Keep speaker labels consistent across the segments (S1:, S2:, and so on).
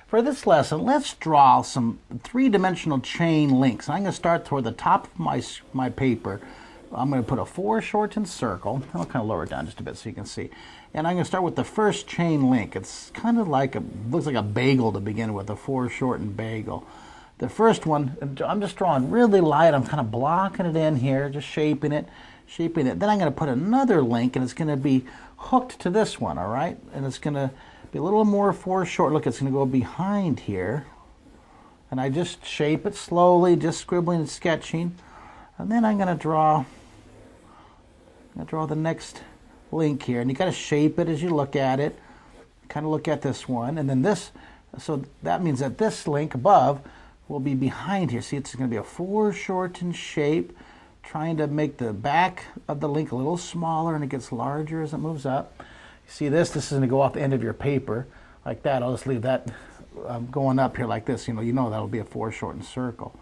S1: For this lesson, let's draw some three-dimensional chain links. I'm going to start toward the top of my paper. I'm going to put a foreshortened circle. I'll kind of lower it down just a bit so you can see. And I'm going to start with the first chain link. It's kind of like looks like a bagel to begin with, a foreshortened bagel. The first one, I'm just drawing really light. I'm kind of blocking it in here, just shaping it. Then I'm going to put another link, and it's going to be hooked to this one, all right? And it's going to be a little more foreshortened. Look, it's going to go behind here. And I just shape it slowly, just scribbling and sketching. And then I'm going to draw the next link here. And you got to shape it as you look at it. Kind of look at this one. And then this, so that means that this link above will be behind here. See, it's going to be a foreshortened shape, trying to make the back of the link a little smaller, and it gets larger as it moves up. You see this? This is going to go off the end of your paper like that. I'll just leave that going up here like this. You know that'll be a foreshortened circle.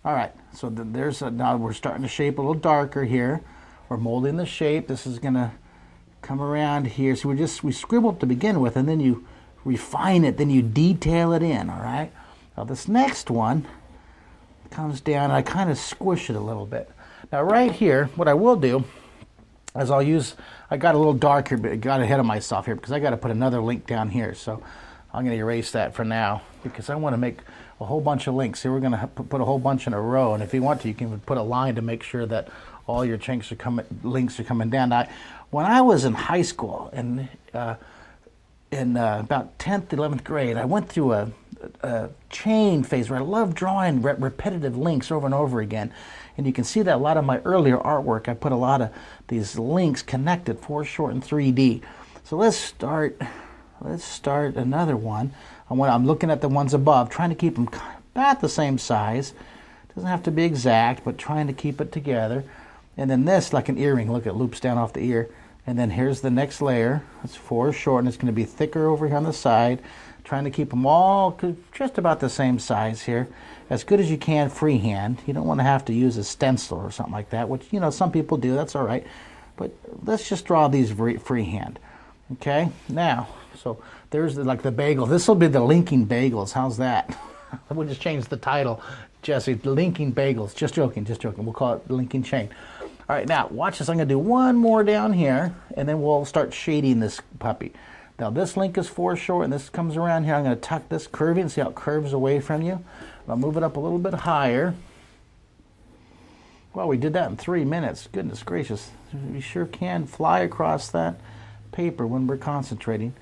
S1: All right, so now we're starting to shape a little darker here. We're molding the shape. This is going to come around here. So we scribbled to begin with, and then you refine it, then you detail it in, all right? Now this next one comes down, and I kind of squish it a little bit. Now right here, what I will do is I got a little dark here, but I got ahead of myself here because I got to put another link down here. So I'm going to erase that for now because I want to make a whole bunch of links. So we're going to put a whole bunch in a row, and if you want to, you can put a line to make sure that all your links are coming down. Now, when I was in high school, in about 10th, 11th grade, I went through a chain phase where I loved drawing repetitive links over and over again. And you can see that a lot of my earlier artwork, I put a lot of these links connected, foreshortened 3D. So let's start another one. I'm looking at the ones above, trying to keep them about the same size. Doesn't have to be exact, but trying to keep it together. And then this, like an earring, look, it loops down off the ear. And then here's the next layer. It's foreshortened. It's going to be thicker over here on the side. Trying to keep them all just about the same size here, as good as you can freehand. You don't want to have to use a stencil or something like that, which, some people do. That's all right. But let's just draw these freehand. Okay? Now, so there's like the bagel. This will be the linking bagels. How's that? We'll just change the title, Jesse. Linking bagels. Just joking, just joking. We'll call it linking chain. All right, now watch this. I'm going to do one more down here, and then we'll start shading this puppy. Now this link is foreshortened, and this comes around here. I'm going to tuck this curving, see how it curves away from you. I'll move it up a little bit higher. Well, we did that in 3 minutes. Goodness gracious. We sure can fly across that paper when we're concentrating.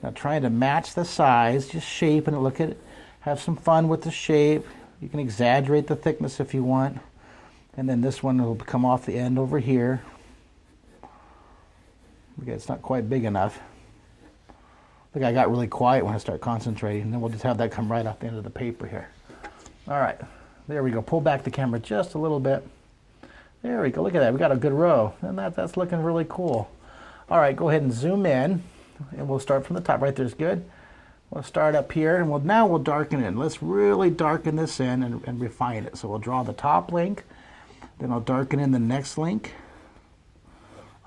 S1: Now trying to match the size, just shaping it, look at it. Have some fun with the shape. You can exaggerate the thickness if you want. And then this one will come off the end over here. Okay, it's not quite big enough. Look, I got really quiet when I start concentrating, and then we'll just have that come right off the end of the paper here. All right, there we go. Pull back the camera just a little bit. There we go. Look at that. We got a good row, and that's looking really cool. All right, go ahead and zoom in, and we'll start from the top. Right there's good. We'll start up here, and now we'll darken it. Let's really darken this in and refine it. So we'll draw the top link, then I'll darken in the next link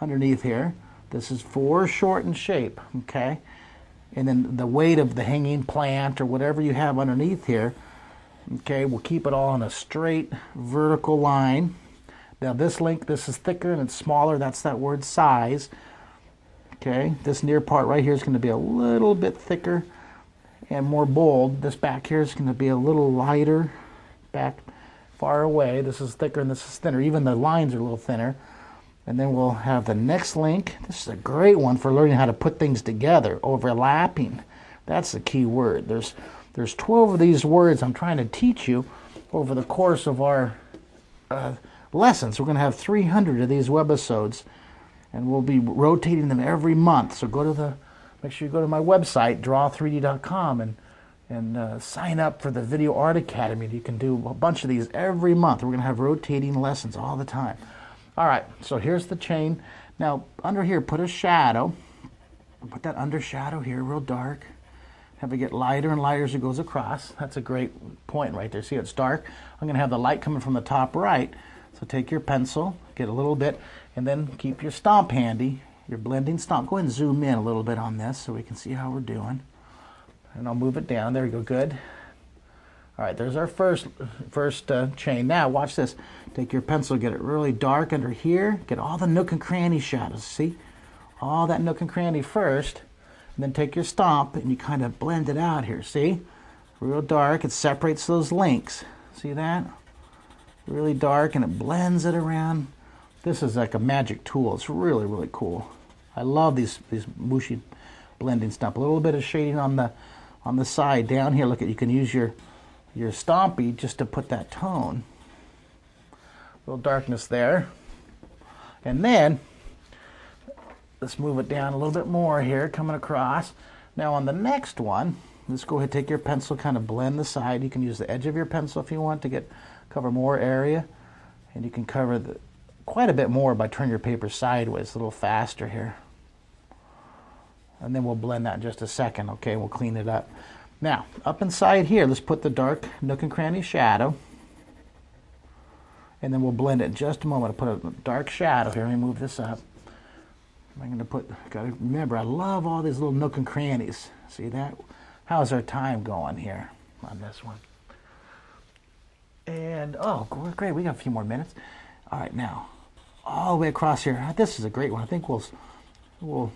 S1: underneath here. This is foreshortened shape, okay? And then the weight of the hanging plant or whatever you have underneath here, okay, we'll keep it all on a straight vertical line. Now this link, this is thicker and it's smaller. That's that word size. Okay, this near part right here is going to be a little bit thicker and more bold. This back here is going to be a little lighter, back far away. This is thicker and this is thinner. Even the lines are a little thinner. And then we'll have the next link. This is a great one for learning how to put things together. Overlapping. That's the key word. There's 12 of these words I'm trying to teach you over the course of our lessons. We're going to have 300 of these webisodes, and we'll be rotating them every month. So make sure you go to my website, Draw3d.com, and sign up for the Video Art Academy. You can do a bunch of these every month. We're going to have rotating lessons all the time. All right, so here's the chain. Now, under here, put a shadow. Put that under shadow here, real dark. Have it get lighter and lighter as it goes across. That's a great point right there. See, it's dark. I'm going to have the light coming from the top right. So take your pencil, get a little bit, and then keep your stomp handy, your blending stomp. Go ahead and zoom in a little bit on this so we can see how we're doing. And I'll move it down. There we go. Good. All right, there's our first chain. Now watch this. Take your pencil, get it really dark under here. Get all the nook and cranny shadows. See? All that nook and cranny first. And then take your stomp and you kind of blend it out here. See? Real dark. It separates those links. See that? Really dark, and it blends it around. This is like a magic tool. It's really, really cool. I love these mushy blending stump. A little bit of shading on the side down here. Look at, you can use your Stompy just to put that tone. A little darkness there. And then let's move it down a little bit more here, coming across. Now on the next one, let's go ahead and take your pencil, kind of blend the side. You can use the edge of your pencil if you want to cover more area. And you can cover quite a bit more by turning your paper sideways, a little faster here. And then we'll blend that in just a second, okay? We'll clean it up. Now, up inside here, let's put the dark nook and cranny shadow. And then we'll blend it in just a moment. I'll put a dark shadow here. Let me move this up. I'm going to put, gotta remember, I love all these little nook and crannies. See that? How's our time going here on this one? And, oh, great, we got a few more minutes. All right, now, all the way across here. This is a great one. I think we'll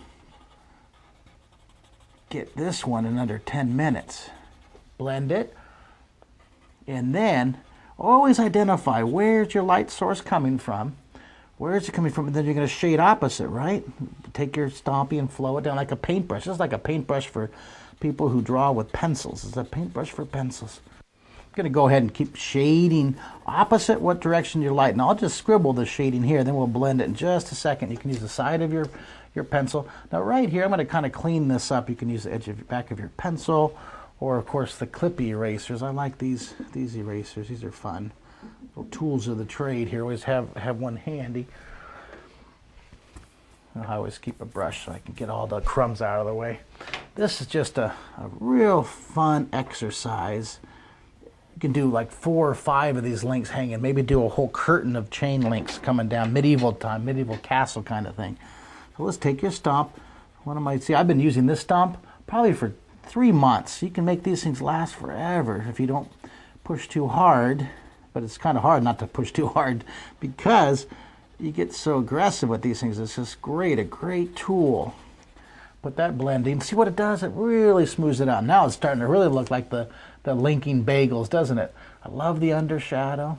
S1: get this one in under 10 minutes. Blend it. And then, always identify where's your light source coming from. Where is it coming from? And then you're going to shade opposite, right? Take your Stompy and flow it down like a paintbrush. It's like a paintbrush for people who draw with pencils. It's a paintbrush for pencils. I'm going to go ahead and keep shading opposite what direction you're lighting. I'll just scribble the shading here, then we'll blend it in just a second. You can use the side of your pencil. Now right here, I'm going to kind of clean this up. You can use the edge of back of your pencil, or of course the clippy erasers. I like these erasers. These are fun. Little tools of the trade here. Always have one handy. I always keep a brush so I can get all the crumbs out of the way. This is just a real fun exercise. You can do like 4 or 5 of these links hanging. Maybe do a whole curtain of chain links coming down, medieval time, medieval castle kind of thing. So let's take your stump. I've been using this stump probably for 3 months. You can make these things last forever if you don't push too hard. But it's kind of hard not to push too hard because you get so aggressive with these things. It's just great, a great tool. Put that blending. See what it does? It really smooths it out. Now it's starting to really look like the linking bagels, doesn't it? I love the undershadow.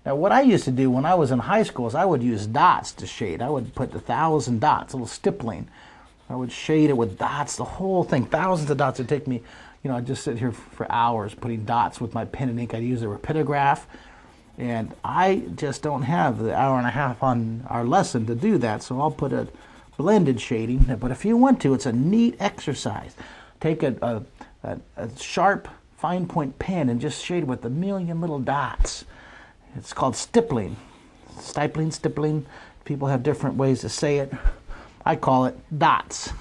S1: Now what I used to do when I was in high school is I would use dots to shade. I would put 1,000 dots, a little stippling. I would shade it with dots, the whole thing, thousands of dots. It'd take me, I'd just sit here for hours putting dots with my pen and ink. I'd use a rapidograph. And I just don't have the hour and a half on our lesson to do that, so I'll put a blended shading. But if you want to, it's a neat exercise. Take a sharp, fine point pen and just shade with a million little dots. It's called stippling. Stippling. People have different ways to say it. I call it dots.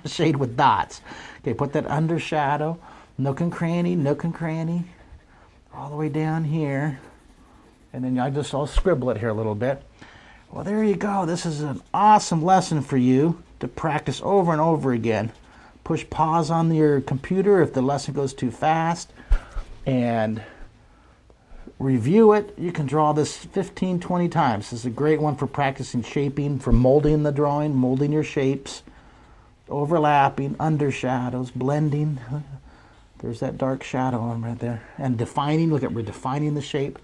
S1: Shade with dots. Okay, put that undershadow, nook and cranny, all the way down here. And then I'll scribble it here a little bit. Well, there you go. This is an awesome lesson for you to practice over and over again. Push pause on your computer if the lesson goes too fast and review it. You can draw this 15, 20 times. This is a great one for practicing shaping, for molding the drawing, molding your shapes, overlapping, undershadows, blending. There's that dark shadow on right there. And defining, look at, we're defining the shape.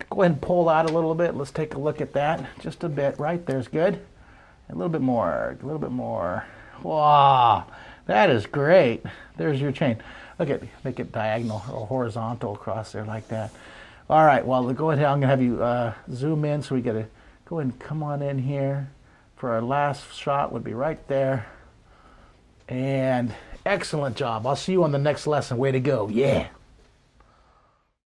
S1: Go ahead and pull out a little bit. Let's take a look at that. Just a bit. Right there's good. A little bit more. A little bit more. Wow, that is great. There's your chain. Look at, make it diagonal or horizontal across there like that. All right, well, go ahead. I'm going to have you zoom in, so we got to go ahead and come on in here. For our last shot would be right there. And excellent job. I'll see you on the next lesson. Way to go. Yeah.